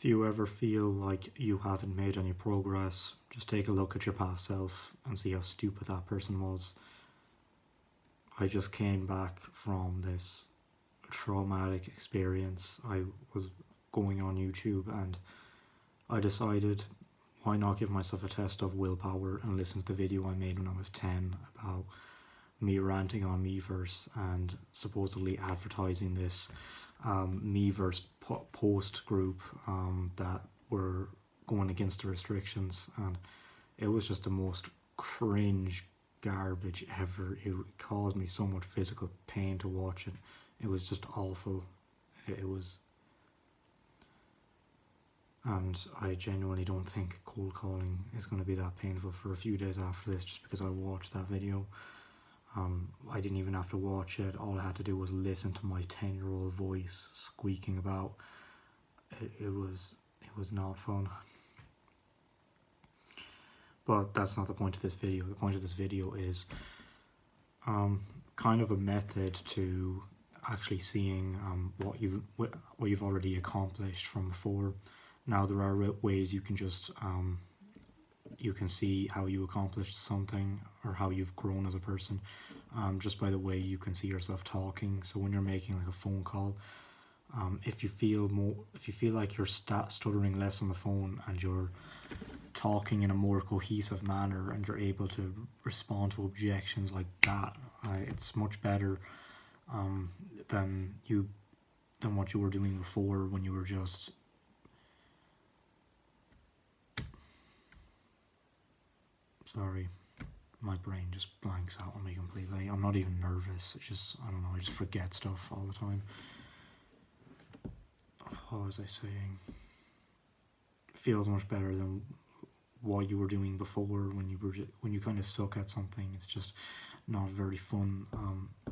If you ever feel like you haven't made any progress, just take a look at your past self and see how stupid that person was. I just came back from this traumatic experience. I was going on YouTube and I decided, why not give myself a test of willpower and listen to the video I made when I was 10 about me ranting on Miiverse and supposedly advertising this Miiverse post group that were going against the restrictions, and it was just the most cringe garbage ever. It caused me so much physical pain to watch it. It was just awful. It was, and I genuinely don't think cold calling is going to be that painful for a few days after this, just because I watched that video. I didn't even have to watch it. All I had to do was listen to my 10-year-old voice squeaking about. It was not fun. But that's not the point of this video. The point of this video is kind of a method to actually seeing what you've already accomplished from before. Now there are ways you can just you can see how you accomplished something or how you've grown as a person just by the way you can see yourself talking. So when you're making like a phone call, if you feel like you're stuttering less on the phone and you're talking in a more cohesive manner and you're able to respond to objections like that, it's much better than what you were doing before when you were just sorry, my brain just blanks out on me completely. I'm not even nervous. It's just, I don't know, I just forget stuff all the time. What was I saying? It feels much better than what you were doing before when you kind of suck at something. It's just not very fun.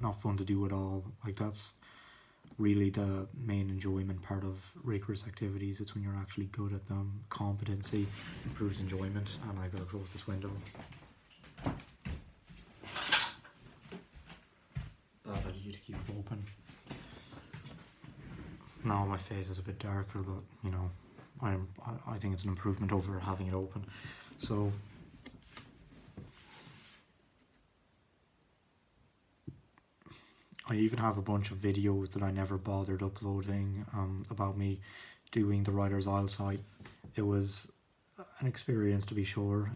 Not fun to do at all. Like, that's really the main enjoyment part of rigorous activities. It's when you're actually good at them. Competency improves enjoyment. And I gotta close this window. Bad idea to keep it open. Now my face is a bit darker, but you know, I think it's an improvement over having it open. So I even have a bunch of videos that I never bothered uploading about me doing the Writer's Isle site. It was an experience, to be sure.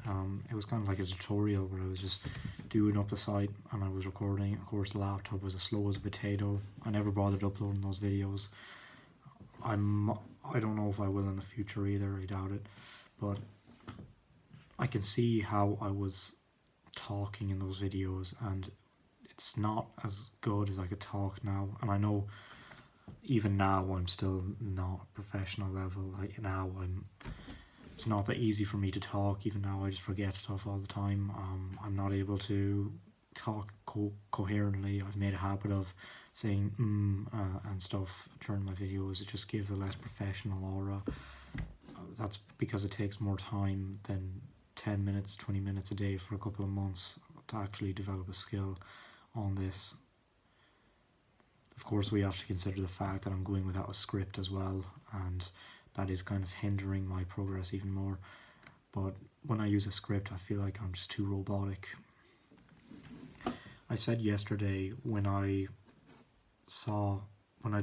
It was kind of like a tutorial where I was just doing up the site and I was recording. Of course, the laptop was as slow as a potato. I never bothered uploading those videos. I don't know if I will in the future either, I doubt it, but I can see how I was talking in those videos and it's not as good as I could talk now. And I know even now I'm still not professional level. Like now it's not that easy for me to talk. Even now I just forget stuff all the time. I'm not able to talk coherently. I've made a habit of saying and stuff during my videos. It just gives a less professional aura. That's because it takes more time than 10 minutes, 20 minutes a day for a couple of months to actually develop a skill on this. Of course, we have to consider the fact that I'm going without a script as well, and that is kind of hindering my progress even more. But when I use a script, I feel like I'm just too robotic. I said yesterday when I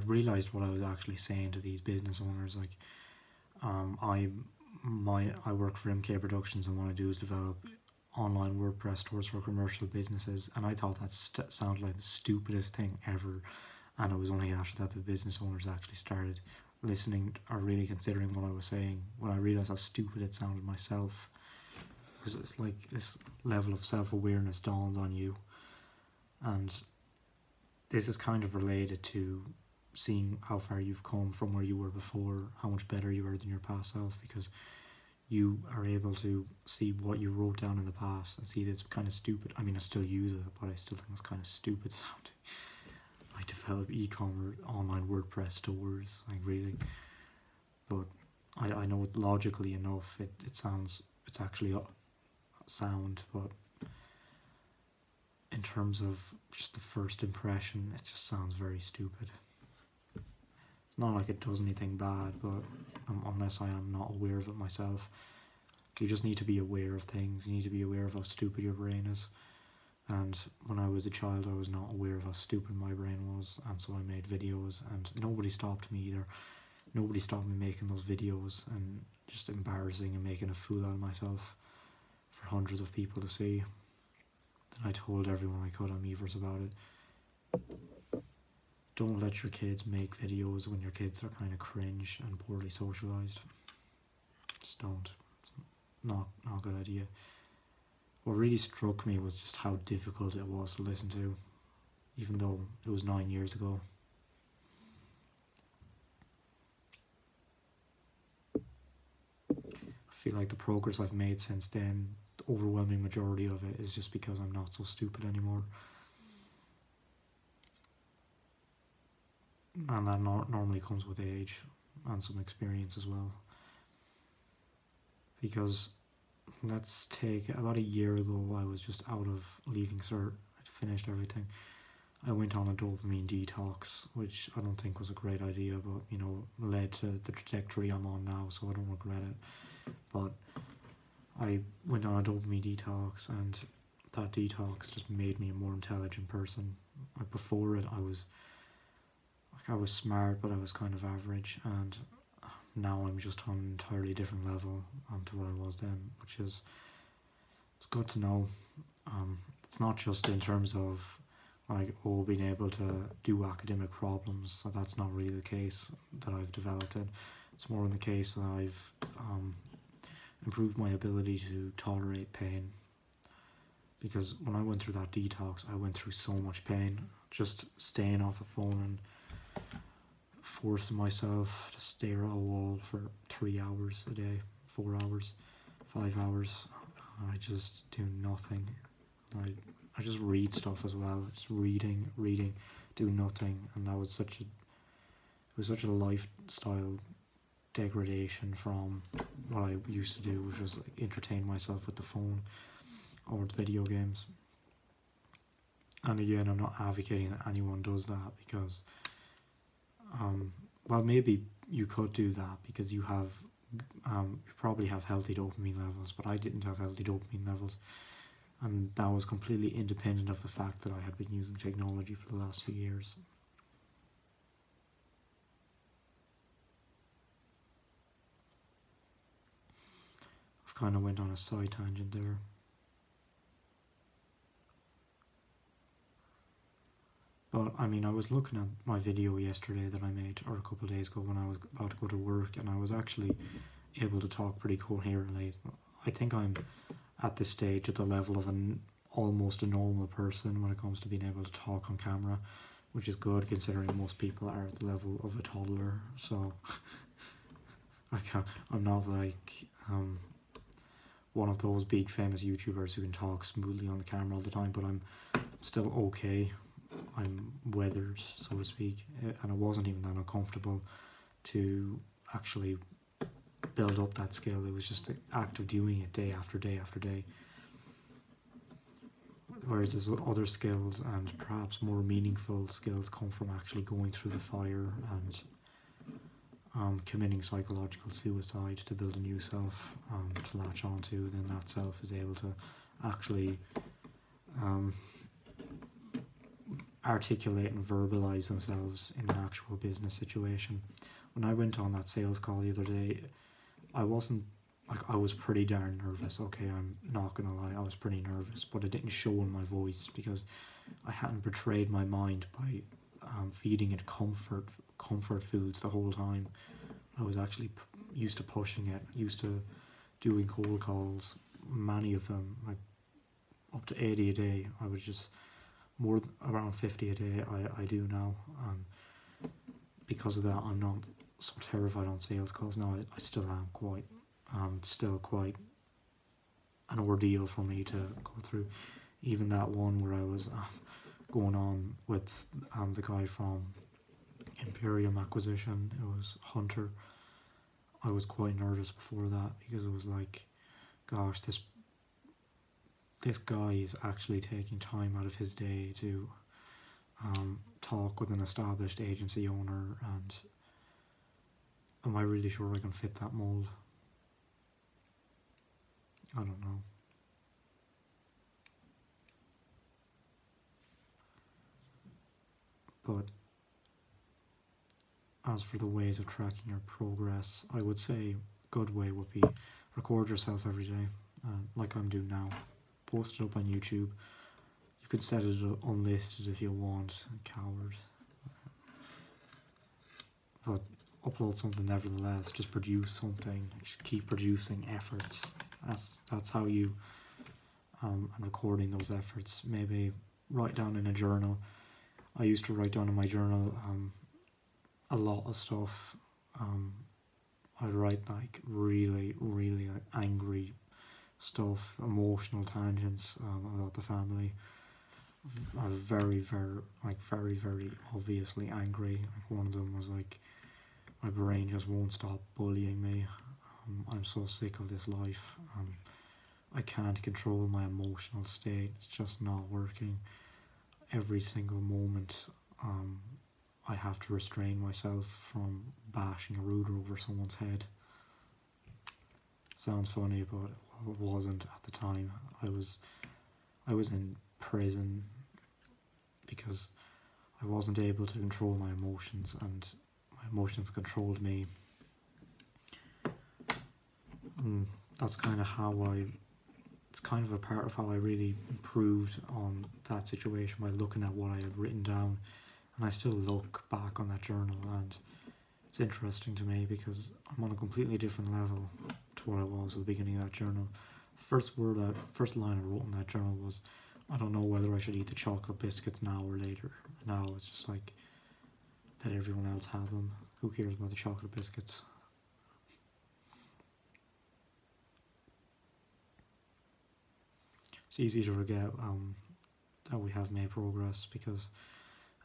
realized what I was actually saying to these business owners, like I work for MK Productions, and what I do is develop online WordPress stores for commercial businesses, and I thought that sounded like the stupidest thing ever. And it was only after that the business owners actually started listening or really considering what I was saying when I realized how stupid it sounded myself. Because it's like this level of self-awareness dawns on you, and this is kind of related to seeing how far you've come from where you were before, how much better you are than your past self, because you are able to see what you wrote down in the past and see that's kind of stupid. I mean, I still use it, but I still think it's kind of stupid sounding. I develop e-commerce, online WordPress stores, like really. But I know it logically enough, it's actually sound, but in terms of just the first impression, it just sounds very stupid. It's not like it does anything bad, but unless I am not aware of it myself. You just need to be aware of things. You need to be aware of how stupid your brain is. And when I was a child, I was not aware of how stupid my brain was, and so I made videos, and nobody stopped me either. Nobody stopped me making those videos and just embarrassing and making a fool out of myself for hundreds of people to see. And I told everyone I could on Meavers about it. Don't let your kids make videos when your kids are kind of cringe and poorly socialised. Just don't. It's not a good idea. What really struck me was just how difficult it was to listen to, even though it was 9 years ago. I feel like the progress I've made since then, the overwhelming majority of it is just because I'm not so stupid anymore. And that normally comes with age and some experience as well. Because let's take about a year ago, I was just out of leaving cert. I'd finished everything. I went on a dopamine detox, which I don't think was a great idea, but you know, led to the trajectory I'm on now, so I don't regret it. But I went on a dopamine detox, and that detox just made me a more intelligent person. Like before it, I was smart, but I was kind of average, and now I'm just on an entirely different level to what I was then, which is, it's good to know. It's not just in terms of like, oh, being able to do academic problems. So that's not really the case that I've developed in. It's more in the case that I've improved my ability to tolerate pain. Because when I went through that detox, I went through so much pain. Just staying off the phone and forcing myself to stare at a wall for 3 hours a day, 4 hours, 5 hours. I just do nothing. I just read stuff as well. Just reading, do nothing, and that was such a lifestyle degradation from what I used to do, which was like entertain myself with the phone or with video games. And again, I'm not advocating that anyone does that, because well, maybe you could do that because you have you probably have healthy dopamine levels, but I didn't have healthy dopamine levels, and that was completely independent of the fact that I had been using technology for the last few years. I've kind of went on a side tangent there. But I mean, I was looking at my video yesterday that I made, or a couple of days ago, when I was about to go to work, and I was actually able to talk pretty coherently. I think I'm at this stage at the level of almost a normal person when it comes to being able to talk on camera, which is good considering most people are at the level of a toddler. So I'm not like one of those big famous YouTubers who can talk smoothly on the camera all the time, but I'm still okay. I'm weathered, so to speak, and it wasn't even that uncomfortable to actually build up that skill. It was just the act of doing it day after day after day. Whereas there's other skills, and perhaps more meaningful skills, come from actually going through the fire and committing psychological suicide to build a new self to latch onto. Then that self is able to actually articulate and verbalize themselves in an actual business situation. When I went on that sales call the other day, I was pretty darn nervous. Okay, I'm not gonna lie, I was pretty nervous, but it didn't show in my voice because I hadn't betrayed my mind by feeding it comfort foods the whole time. I was actually used to pushing it, used to doing cold calls, many of them, like up to 80 a day. I was just around 50 a day I do now. Because of that, I'm not so terrified on sales calls now. I still am quite, still quite an ordeal for me to go through. Even that one where I was going on with the guy from Imperium Acquisition, it was Hunter. I was quite nervous before that because it was like, gosh, this guy is actually taking time out of his day to talk with an established agency owner and am I really sure I can fit that mold? I don't know. But as for the ways of tracking your progress, I would say a good way would be record yourself every day, like I'm doing now. Post it up on YouTube. You could set it unlisted if you want, coward. But upload something nevertheless. Just produce something. Just keep producing efforts. That's how you and recording those efforts. Maybe write down in a journal. I used to write down in my journal a lot of stuff. I'd write like really like angry stuff, emotional tangents about the family. I was very obviously angry. Like one of them was like, my brain just won't stop bullying me. I'm so sick of this life. I can't control my emotional state. It's just not working. Every single moment, I have to restrain myself from bashing a ruler over someone's head. Sounds funny, but it wasn't at the time. I was in prison because I wasn't able to control my emotions, and my emotions controlled me. That's kind of it's kind of a part of how I really improved on that situation, by looking at what I had written down. And I still look back on that journal, and it's interesting to me because I'm on a completely different level to what I was at the beginning of that journal. First line I wrote in that journal was, I don't know whether I should eat the chocolate biscuits now or later. Now it's just like, let everyone else have them. Who cares about the chocolate biscuits? It's easy to forget that we have made progress, because,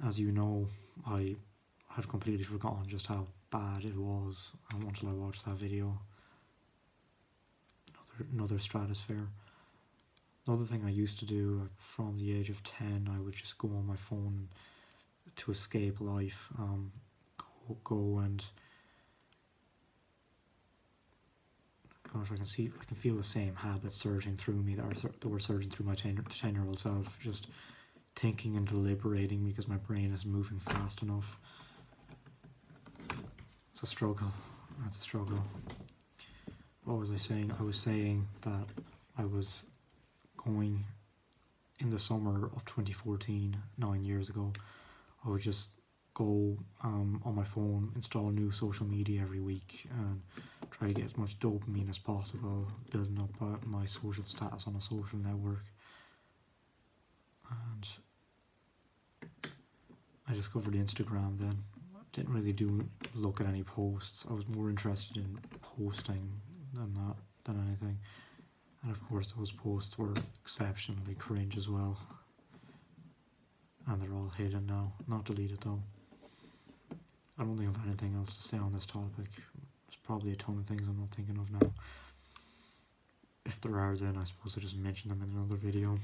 as you know, I had completely forgotten just how bad it was until I watched that video. Another stratosphere. Another thing I used to do, like, from the age of 10, I would just go on my phone to escape life. Go and, gosh, I can feel the same habits surging through me that were surging through my 10-year-old self. Just thinking and deliberating because my brain isn't moving fast enough. It's a struggle. That's a struggle. What was I saying? I was saying that I was going, in the summer of 2014, 9 years ago, I would just go on my phone, install new social media every week, and try to get as much dopamine as possible, building up my social status on a social network. And I discovered Instagram then. Didn't really look at any posts. I was more interested in posting than anything. And of course those posts were exceptionally cringe as well. And they're all hidden now, not deleted though. I don't think I have anything else to say on this topic. There's probably a ton of things I'm not thinking of now. If there are, then I suppose I'll just mention them in another video.